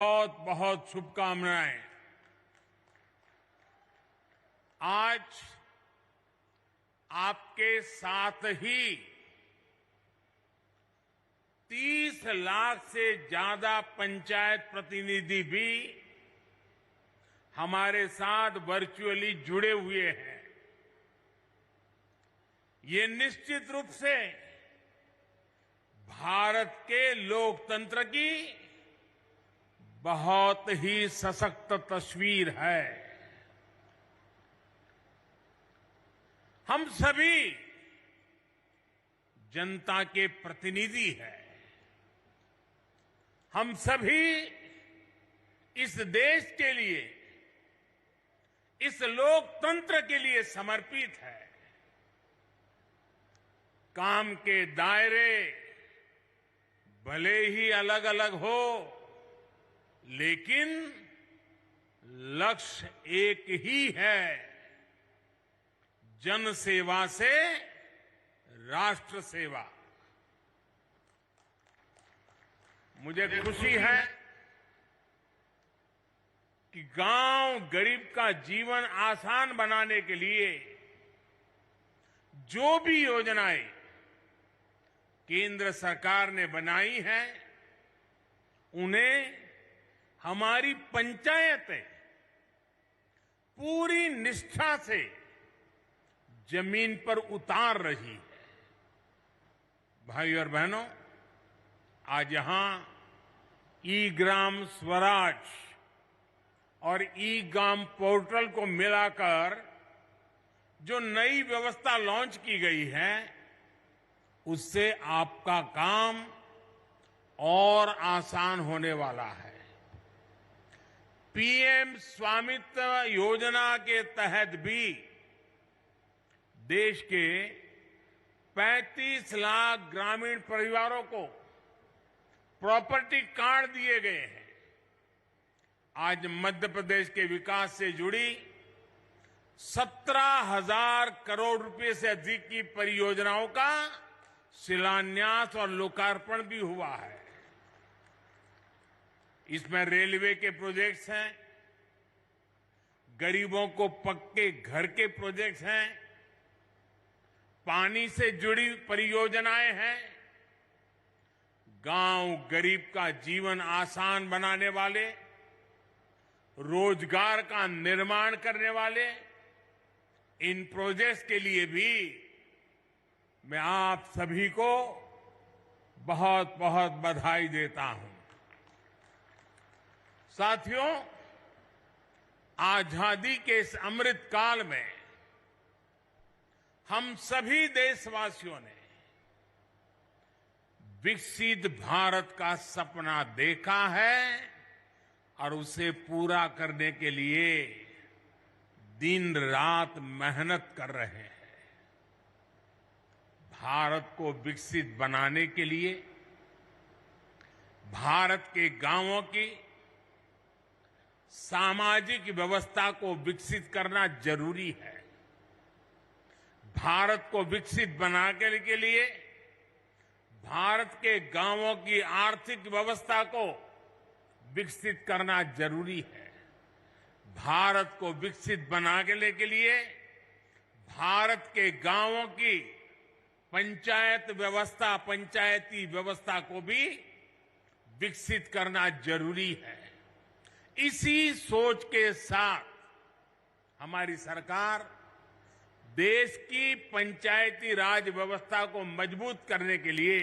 बहुत बहुत शुभकामनाएं। आज आपके साथ ही 30 लाख से ज्यादा पंचायत प्रतिनिधि भी हमारे साथ वर्चुअली जुड़े हुए हैं। ये निश्चित रूप से भारत के लोकतंत्र की बहुत ही सशक्त तस्वीर है। हम सभी जनता के प्रतिनिधि हैं। हम सभी इस देश के लिए, इस लोकतंत्र के लिए समर्पित हैं। काम के दायरे भले ही अलग अलग हो, लेकिन लक्ष्य एक ही है, जन सेवा से राष्ट्र सेवा। मुझे खुशी है कि गांव गरीब का जीवन आसान बनाने के लिए जो भी योजनाएं केंद्र सरकार ने बनाई हैं, उन्हें हमारी पंचायतें पूरी निष्ठा से जमीन पर उतार रही है। भाई और बहनों, आज यहां ई ग्राम स्वराज और ई ग्राम पोर्टल को मिलाकर जो नई व्यवस्था लॉन्च की गई है, उससे आपका काम और आसान होने वाला है। पीएम स्वामित्व योजना के तहत भी देश के 35 लाख ग्रामीण परिवारों को प्रॉपर्टी कार्ड दिए गए हैं। आज मध्य प्रदेश के विकास से जुड़ी 17,000 करोड़ रुपए से अधिक की परियोजनाओं का शिलान्यास और लोकार्पण भी हुआ है। इसमें रेलवे के प्रोजेक्ट्स हैं, गरीबों को पक्के घर के प्रोजेक्ट्स हैं, पानी से जुड़ी परियोजनाएं हैं, गांव गरीब का जीवन आसान बनाने वाले, रोजगार का निर्माण करने वाले इन प्रोजेक्ट्स के लिए भी मैं आप सभी को बहुत बहुत बधाई देता हूं। साथियों, आजादी के इस अमृत काल में हम सभी देशवासियों ने विकसित भारत का सपना देखा है और उसे पूरा करने के लिए दिन रात मेहनत कर रहे हैं। भारत को विकसित बनाने के लिए भारत के गांवों की सामाजिक व्यवस्था को विकसित करना जरूरी है। भारत को विकसित बनाने के लिए भारत के गांवों की आर्थिक व्यवस्था को विकसित करना जरूरी है। भारत को विकसित बनाने के लिए भारत के गांवों की पंचायत व्यवस्था, पंचायती व्यवस्था को भी विकसित करना जरूरी है। इसी सोच के साथ हमारी सरकार देश की पंचायती राज व्यवस्था को मजबूत करने के लिए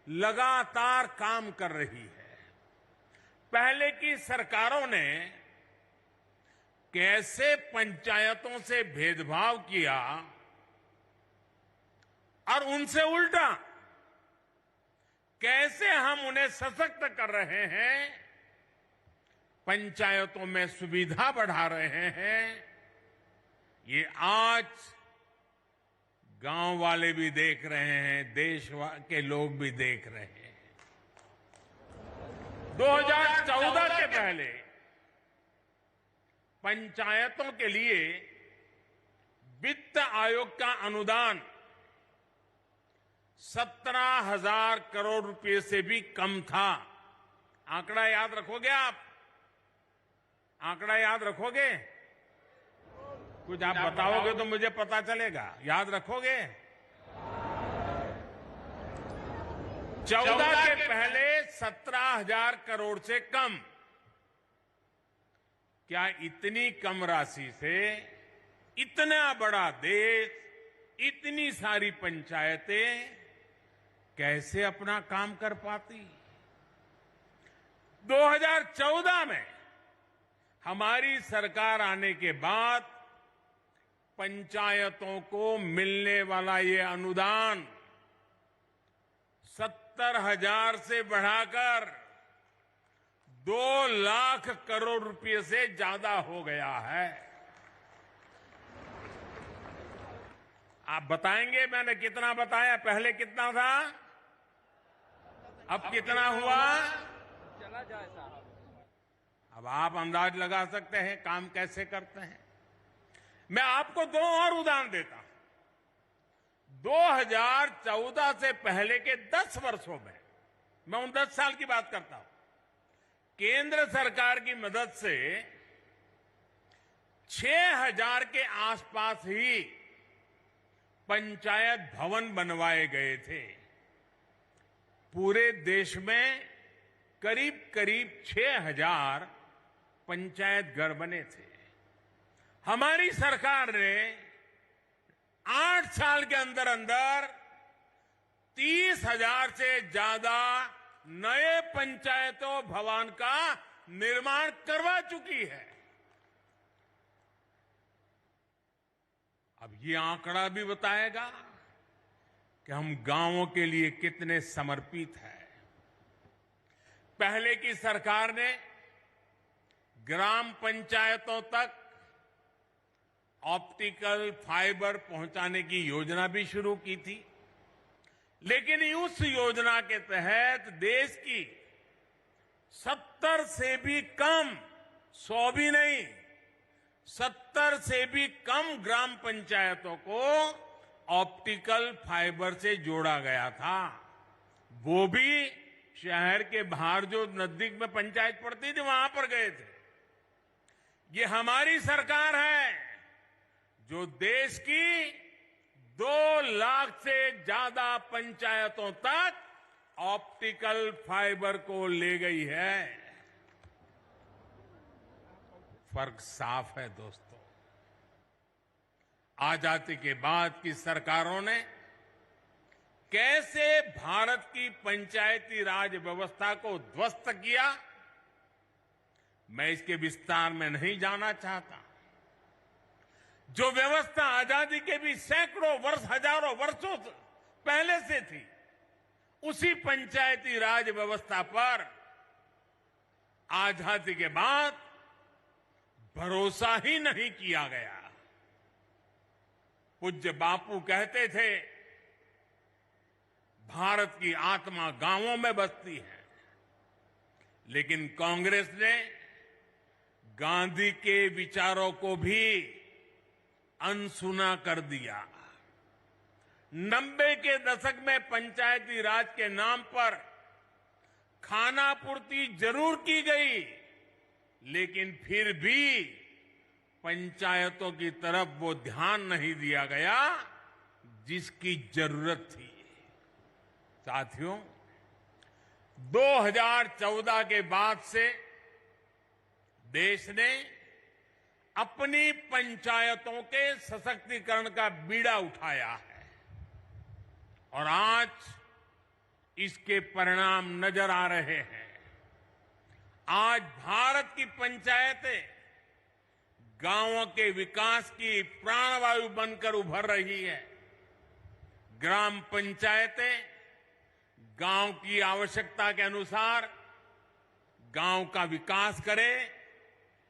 लगातार काम कर रही है। पहले की सरकारों ने कैसे पंचायतों से भेदभाव किया और उनसे उल्टा कैसे हम उन्हें सशक्त कर रहे हैं, पंचायतों में सुविधा बढ़ा रहे हैं, ये आज गांव वाले भी देख रहे हैं, देश के लोग भी देख रहे हैं। 2014 के पहले पंचायतों के लिए वित्त आयोग का अनुदान 17,000 करोड़ रुपए से भी कम था। आंकड़ा याद रखोगे आप? आंकड़ा याद रखोगे? कुछ आप बताओगे तो मुझे पता चलेगा। याद रखोगे? 14 के पहले 17,000 करोड़ से कम। क्या इतनी कम राशि से इतना बड़ा देश, इतनी सारी पंचायतें कैसे अपना काम कर पाती? 2014 में हमारी सरकार आने के बाद पंचायतों को मिलने वाला ये अनुदान 70,000 से बढ़ाकर 2 लाख करोड़ रुपए से ज्यादा हो गया है। आप बताएंगे मैंने कितना बताया? पहले कितना था, अब कितना हुआ? चला जाए साहब। अब आप अंदाज लगा सकते हैं काम कैसे करते हैं। मैं आपको 2 और उदाहरण देता हूं। 2014 से पहले के 10 वर्षों में, मैं उन 10 साल की बात करता हूं, केंद्र सरकार की मदद से 6,000 के आसपास ही पंचायत भवन बनवाए गए थे। पूरे देश में करीब करीब 6,000 पंचायत घर बने थे। हमारी सरकार ने 8 साल के अंदर अंदर 30,000 से ज्यादा नए पंचायतों भवन का निर्माण करवा चुकी है। अब ये आंकड़ा भी बताएगा कि हम गांवों के लिए कितने समर्पित हैं। पहले की सरकार ने ग्राम पंचायतों तक ऑप्टिकल फाइबर पहुंचाने की योजना भी शुरू की थी, लेकिन उस योजना के तहत देश की 70 से भी कम, 100 भी नहीं, 70 से भी कम ग्राम पंचायतों को ऑप्टिकल फाइबर से जोड़ा गया था। वो भी शहर के बाहर जो नजदीक में पंचायत पड़ती थी वहां पर गए थे। ये हमारी सरकार है जो देश की 2 लाख से ज्यादा पंचायतों तक ऑप्टिकल फाइबर को ले गई है। फर्क साफ है दोस्तों। आजादी के बाद की सरकारों ने कैसे भारत की पंचायती राज व्यवस्था को ध्वस्त किया, मैं इसके विस्तार में नहीं जाना चाहता। जो व्यवस्था आजादी के भी सैकड़ों वर्ष, हजारों वर्षों पहले से थी, उसी पंचायती राज व्यवस्था पर आजादी के बाद भरोसा ही नहीं किया गया। पूज्य बापू कहते थे, भारत की आत्मा गांवों में बसती है, लेकिन कांग्रेस ने गांधी के विचारों को भी अनसुना कर दिया। 90 के दशक में पंचायती राज के नाम पर खानापूर्ति जरूर की गई, लेकिन फिर भी पंचायतों की तरफ वो ध्यान नहीं दिया गया जिसकी जरूरत थी। साथियों, 2014 के बाद से देश ने अपनी पंचायतों के सशक्तिकरण का बीड़ा उठाया है और आज इसके परिणाम नजर आ रहे हैं। आज भारत की पंचायतें गांवों के विकास की प्राणवायु बनकर उभर रही है। ग्राम पंचायतें गांव की आवश्यकता के अनुसार गांव का विकास करें,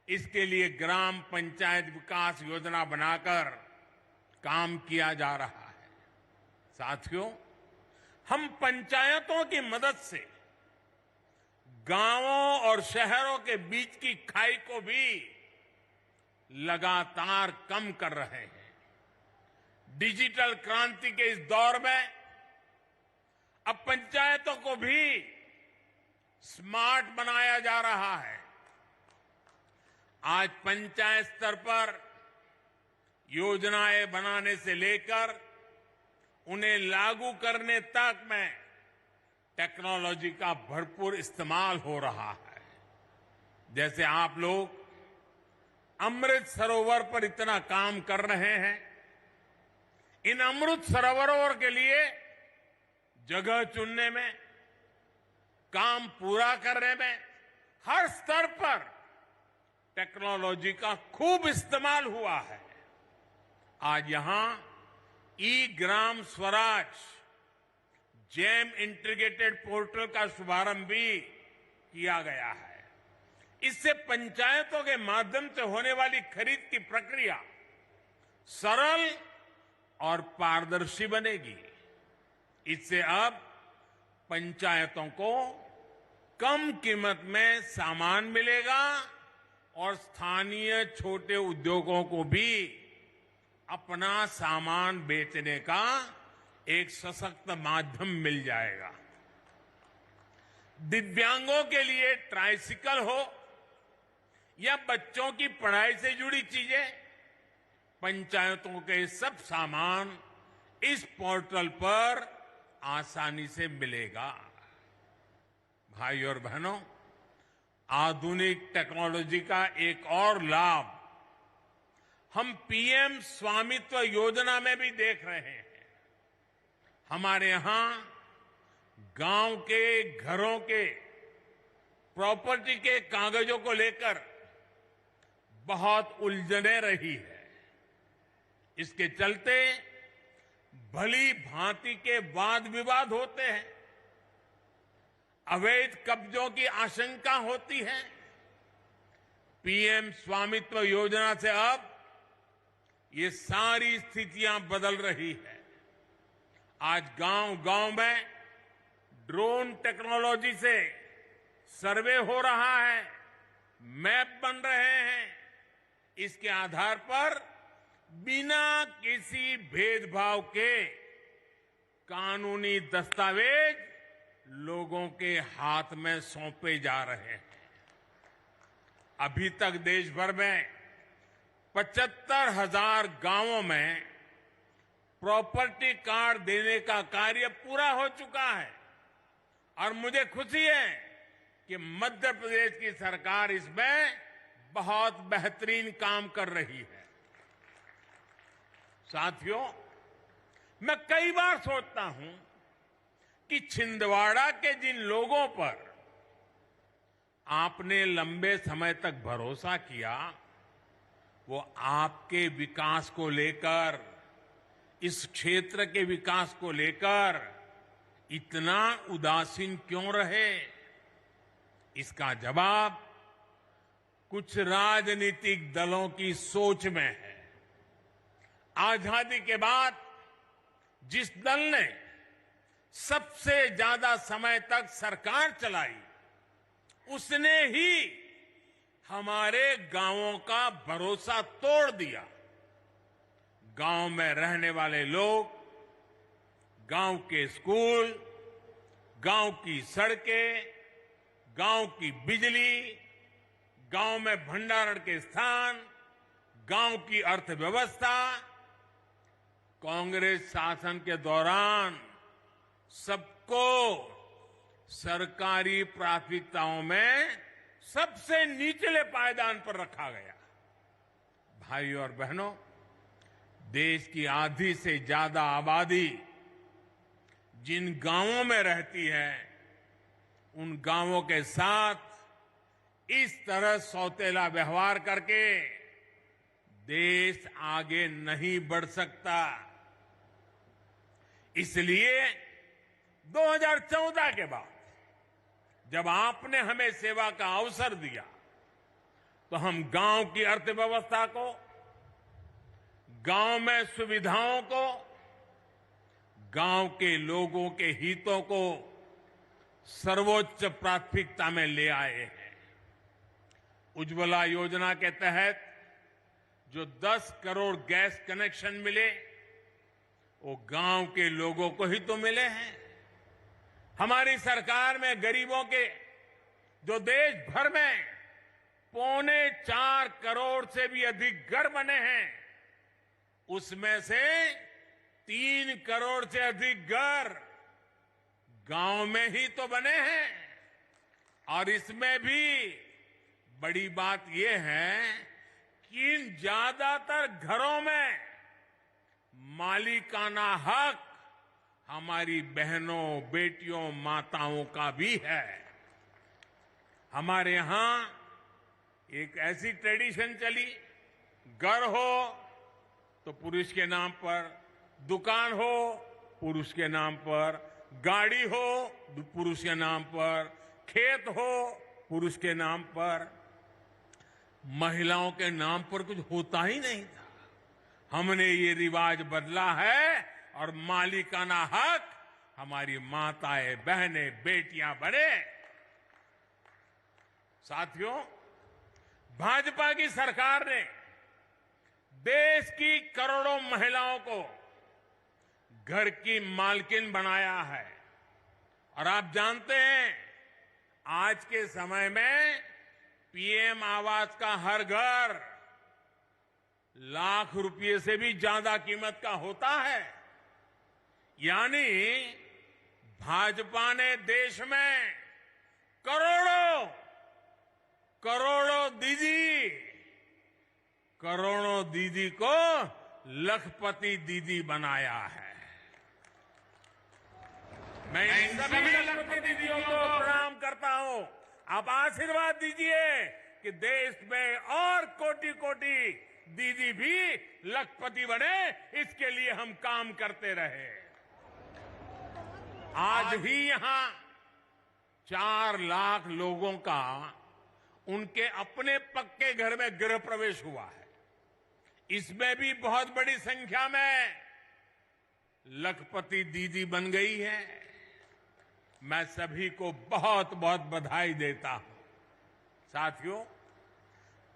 इसके लिए ग्राम पंचायत विकास योजना बनाकर काम किया जा रहा है। साथियों, हम पंचायतों की मदद से गांवों और शहरों के बीच की खाई को भी लगातार कम कर रहे हैं। डिजिटल क्रांति के इस दौर में अब पंचायतों को भी स्मार्ट बनाया जा रहा है। आज पंचायत स्तर पर योजनाएं बनाने से लेकर उन्हें लागू करने तक में टेक्नोलॉजी का भरपूर इस्तेमाल हो रहा है। जैसे आप लोग अमृत सरोवर पर इतना काम कर रहे हैं, इन अमृत सरोवरों के लिए जगह चुनने में, काम पूरा करने में हर स्तर पर टेक्नोलॉजी का खूब इस्तेमाल हुआ है। आज यहां ई Gram Swaraj GeM integrated portal का शुभारंभ भी किया गया है। इससे पंचायतों के माध्यम से होने वाली खरीद की प्रक्रिया सरल और पारदर्शी बनेगी। इससे अब पंचायतों को कम कीमत में सामान मिलेगा और स्थानीय छोटे उद्योगों को भी अपना सामान बेचने का एक सशक्त माध्यम मिल जाएगा। दिव्यांगों के लिए ट्राइसिकल हो या बच्चों की पढ़ाई से जुड़ी चीजें, पंचायतों के सब सामान इस पोर्टल पर आसानी से मिलेगा। भाई और बहनों, आधुनिक टेक्नोलॉजी का एक और लाभ हम पीएम स्वामित्व योजना में भी देख रहे हैं। हमारे यहां गांव के घरों के प्रॉपर्टी के कागजों को लेकर बहुत उलझने रही है। इसके चलते भली भांति के वाद विवाद होते हैं, अवैध कब्जों की आशंका होती है। पीएम स्वामित्व योजना से अब ये सारी स्थितियां बदल रही है। आज गांव-गांव में ड्रोन टेक्नोलॉजी से सर्वे हो रहा है, मैप बन रहे हैं। इसके आधार पर बिना किसी भेदभाव के कानूनी दस्तावेज लोगों के हाथ में सौंपे जा रहे हैं। अभी तक देश भर में 75,000 गांवों में प्रॉपर्टी कार्ड देने का कार्य पूरा हो चुका है और मुझे खुशी है कि मध्य प्रदेश की सरकार इसमें बहुत बेहतरीन काम कर रही है। साथियों, मैं कई बार सोचता हूं कि छिंदवाड़ा के जिन लोगों पर आपने लंबे समय तक भरोसा किया, वो आपके विकास को लेकर, इस क्षेत्र के विकास को लेकर इतना उदासीन क्यों रहे? इसका जवाब कुछ राजनीतिक दलों की सोच में है। आजादी के बाद जिस दल ने सबसे ज्यादा समय तक सरकार चलाई, उसने ही हमारे गांवों का भरोसा तोड़ दिया। गांव में रहने वाले लोग गांव के स्कूल, गांव की सड़कें, गांव की बिजली, गांव में भंडारण के स्थान, गांव की अर्थव्यवस्था कांग्रेस शासन के दौरान सबको सरकारी प्राथमिकताओं में सबसे निचले पायदान पर रखा गया। भाई और बहनों, देश की आधी से ज्यादा आबादी जिन गांवों में रहती है, उन गांवों के साथ इस तरह सौतेला व्यवहार करके देश आगे नहीं बढ़ सकता। इसलिए 2014 के बाद जब आपने हमें सेवा का अवसर दिया, तो हम गांव की अर्थव्यवस्था को, गांव में सुविधाओं को, गांव के लोगों के हितों को सर्वोच्च प्राथमिकता में ले आए हैं। उज्ज्वला योजना के तहत जो 10 करोड़ गैस कनेक्शन मिले, वो गांव के लोगों को ही तो मिले हैं। हमारी सरकार में गरीबों के जो देश भर में 4.25 करोड़ से भी अधिक घर बने हैं, उसमें से 3 करोड़ से अधिक घर गांव में ही तो बने हैं। और इसमें भी बड़ी बात यह है कि इन ज्यादातर घरों में मालिकाना हक हमारी बहनों, बेटियों, माताओं का भी है। हमारे यहां एक ऐसी ट्रेडिशन चली, घर हो तो पुरुष के नाम पर, दुकान हो पुरुष के नाम पर, गाड़ी हो पुरुष के नाम पर, खेत हो पुरुष के नाम पर, महिलाओं के नाम पर कुछ होता ही नहीं था। हमने ये रिवाज बदला है और मालिकाना हक हमारी माताएं, बहनें, बेटियां बने। साथियों, भाजपा की सरकार ने देश की करोड़ों महिलाओं को घर की मालकिन बनाया है। और आप जानते हैं, आज के समय में पीएम आवास का हर घर लाख रुपए से भी ज्यादा कीमत का होता है। यानी भाजपा ने देश में करोड़ों दीदी को लखपति दीदी बनाया है। मैं इन सभी लखपति दीदियों को प्रणाम करता हूं। आप आशीर्वाद दीजिए कि देश में और कोटि-कोटि दीदी भी लखपति बने, इसके लिए हम काम करते रहे। आज ही यहां 4 लाख लोगों का उनके अपने पक्के घर में गृह प्रवेश हुआ है। इसमें भी बहुत बड़ी संख्या में लखपति दीदी बन गई है। मैं सभी को बहुत बहुत बधाई देता हूं। साथियों,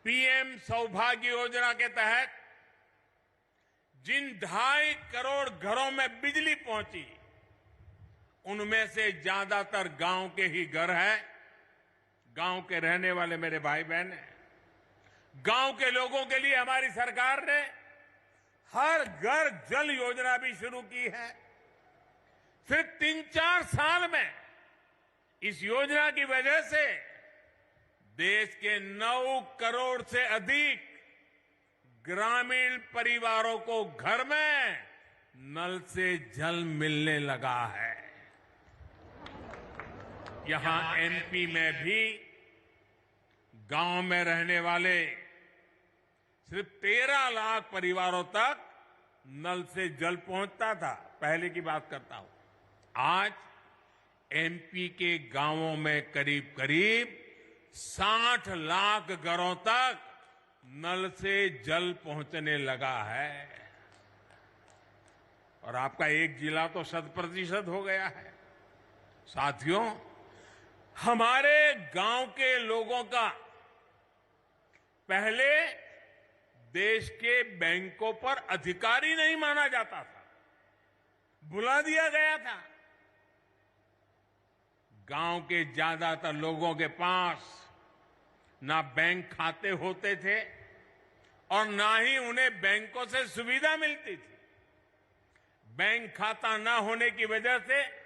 पीएम सौभाग्य योजना के तहत जिन 2.5 करोड़ घरों में बिजली पहुंची, उनमें से ज्यादातर गांव के ही घर हैं। गांव के रहने वाले मेरे भाई बहन हैं। गांव के लोगों के लिए हमारी सरकार ने हर घर जल योजना भी शुरू की है। सिर्फ 3-4 साल में इस योजना की वजह से देश के 9 करोड़ से अधिक ग्रामीण परिवारों को घर में नल से जल मिलने लगा है। यहां एमपी में भी गांव में रहने वाले सिर्फ 13 लाख परिवारों तक नल से जल पहुंचता था। पहले की बात करता हूं। आज एमपी के गांवों में करीब करीब 60 लाख घरों तक नल से जल पहुंचने लगा है। और आपका एक जिला तो 100% हो गया है। साथियों, हमारे गांव के लोगों का पहले देश के बैंकों पर अधिकार ही नहीं माना जाता था, बुला दिया गया था। गांव के ज्यादातर लोगों के पास ना बैंक खाते होते थे और ना ही उन्हें बैंकों से सुविधा मिलती थी। बैंक खाता ना होने की वजह से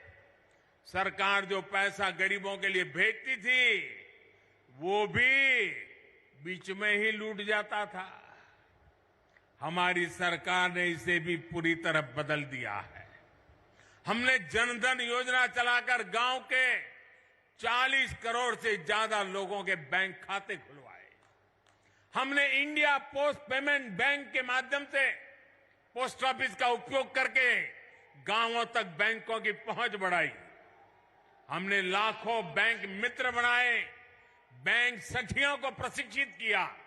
सरकार जो पैसा गरीबों के लिए भेजती थी, वो भी बीच में ही लूट जाता था। हमारी सरकार ने इसे भी पूरी तरह बदल दिया है। हमने जनधन योजना चलाकर गांव के 40 करोड़ से ज्यादा लोगों के बैंक खाते खुलवाए। हमने इंडिया पोस्ट पेमेंट बैंक के माध्यम से पोस्ट ऑफिस का उपयोग करके गांवों तक बैंकों की पहुंच बढ़ाई। हमने लाखों बैंक मित्र बनाए, बैंक सखियों को प्रशिक्षित किया।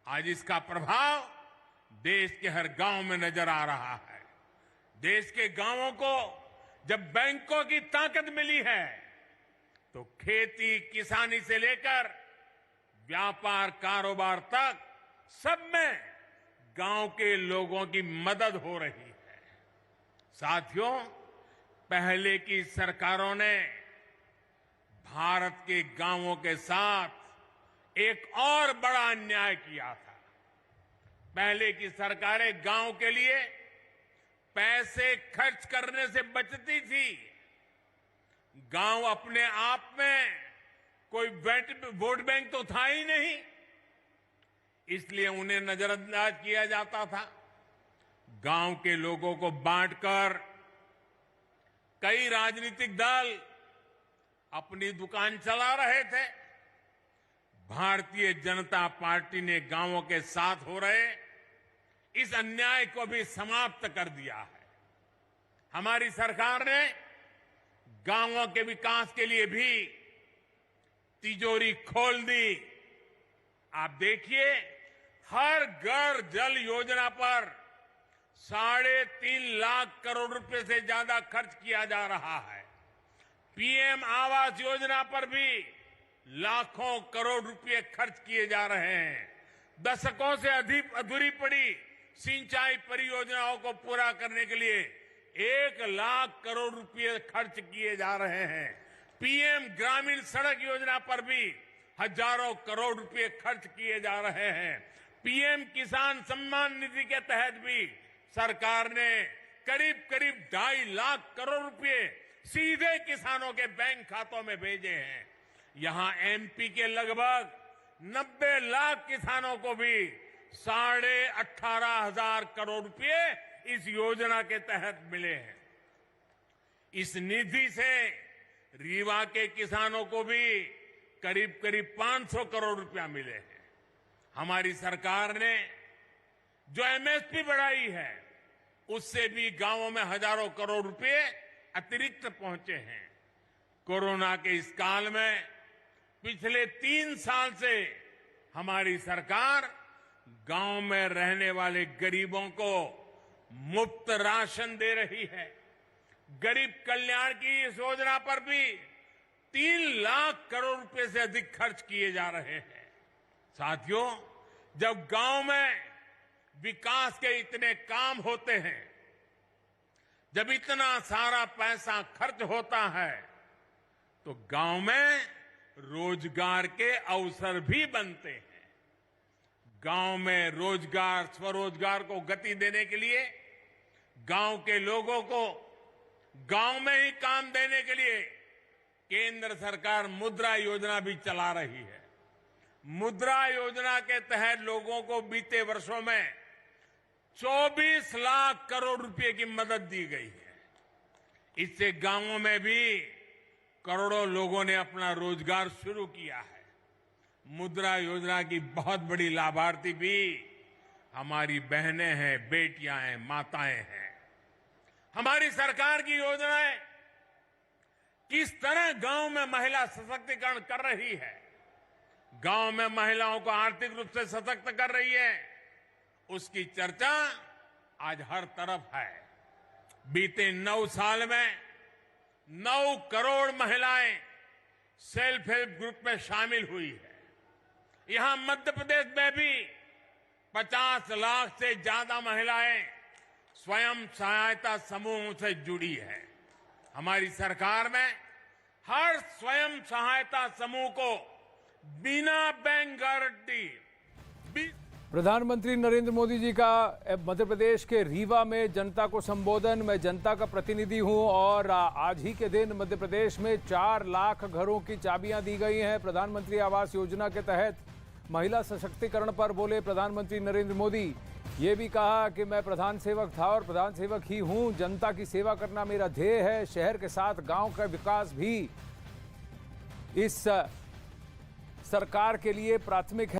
आज इसका प्रभाव देश के हर गांव में नजर आ रहा है। देश के गांवों को जब बैंकों की ताकत मिली है, तो खेती किसानी से लेकर व्यापार कारोबार तक सब में गांव के लोगों की मदद हो रही है। साथियों, पहले की सरकारों ने भारत के गांवों के साथ एक और बड़ा अन्याय किया था। पहले की सरकारें गांव के लिए पैसे खर्च करने से बचती थी। गांव अपने आप में कोई वोट बैंक तो था ही नहीं, इसलिए उन्हें नजरअंदाज किया जाता था। गांव के लोगों को बांटकर कई राजनीतिक दल अपनी दुकान चला रहे थे। भारतीय जनता पार्टी ने गांवों के साथ हो रहे इस अन्याय को भी समाप्त कर दिया है। हमारी सरकार ने गांवों के विकास के लिए भी तिजोरी खोल दी। आप देखिए, हर घर जल योजना पर 3.5 लाख करोड़ रुपए से ज्यादा खर्च किया जा रहा है। पीएम आवास योजना पर भी लाखों करोड़ रुपए खर्च किए जा रहे हैं। दशकों से अधिक अधूरी पड़ी सिंचाई परियोजनाओं को पूरा करने के लिए 1 लाख करोड़ रुपए खर्च किए जा रहे हैं। पीएम ग्रामीण सड़क योजना पर भी हजारों करोड़ रुपए खर्च किए जा रहे हैं। पीएम किसान सम्मान निधि के तहत भी सरकार ने करीब 2.5 लाख करोड़ रुपए सीधे किसानों के बैंक खातों में भेजे हैं। यहां एमपी के लगभग 90 लाख किसानों को भी 18,500 करोड़ रुपए इस योजना के तहत मिले हैं। इस निधि से रीवा के किसानों को भी करीब 500 करोड़ रुपया मिले हैं। हमारी सरकार ने जो एमएसपी बढ़ाई है, उससे भी गांवों में हजारों करोड़ रुपए अतिरिक्त पहुंचे हैं। कोरोना के इस काल में पिछले 3 साल से हमारी सरकार गांव में रहने वाले गरीबों को मुफ्त राशन दे रही है। गरीब कल्याण की इस योजना पर भी 3 लाख करोड़ रुपए से अधिक खर्च किए जा रहे हैं। साथियों, जब गांव में विकास के इतने काम होते हैं, जब इतना सारा पैसा खर्च होता है, तो गांव में रोजगार के अवसर भी बनते हैं। गांव में रोजगार, स्वरोजगार को गति देने के लिए, गांव के लोगों को गांव में ही काम देने के लिए केंद्र सरकार मुद्रा योजना भी चला रही है। मुद्रा योजना के तहत लोगों को बीते वर्षों में 24 लाख करोड़ रुपए की मदद दी गई है। इससे गांवों में भी करोड़ों लोगों ने अपना रोजगार शुरू किया है। मुद्रा योजना की बहुत बड़ी लाभार्थी भी हमारी बहनें हैं, बेटियां हैं, माताएं हैं। हमारी सरकार की योजनाएं किस तरह गांव में महिला सशक्तिकरण कर रही है, गांव में महिलाओं को आर्थिक रूप से सशक्त कर रही है, उसकी चर्चा आज हर तरफ है। बीते 9 साल में 9 करोड़ महिलाएं सेल्फ हेल्प ग्रुप में शामिल हुई है। यहां मध्य प्रदेश में भी 50 लाख से ज्यादा महिलाएं स्वयं सहायता समूहों से जुड़ी है। हमारी सरकार में हर स्वयं सहायता समूह को बिना बैंक गारंटी प्रधानमंत्री नरेंद्र मोदी जी का मध्य प्रदेश के रीवा में जनता को संबोधन। मैं जनता का प्रतिनिधि हूं और आज ही के दिन मध्य प्रदेश में 4 लाख घरों की चाबियां दी गई हैं। प्रधानमंत्री आवास योजना के तहत महिला सशक्तिकरण पर बोले प्रधानमंत्री नरेंद्र मोदी। ये भी कहा कि मैं प्रधान सेवक था और प्रधान सेवक ही हूं। जनता की सेवा करना मेरा ध्येय है। शहर के साथ गांव का विकास भी इस सरकार के लिए प्राथमिक है।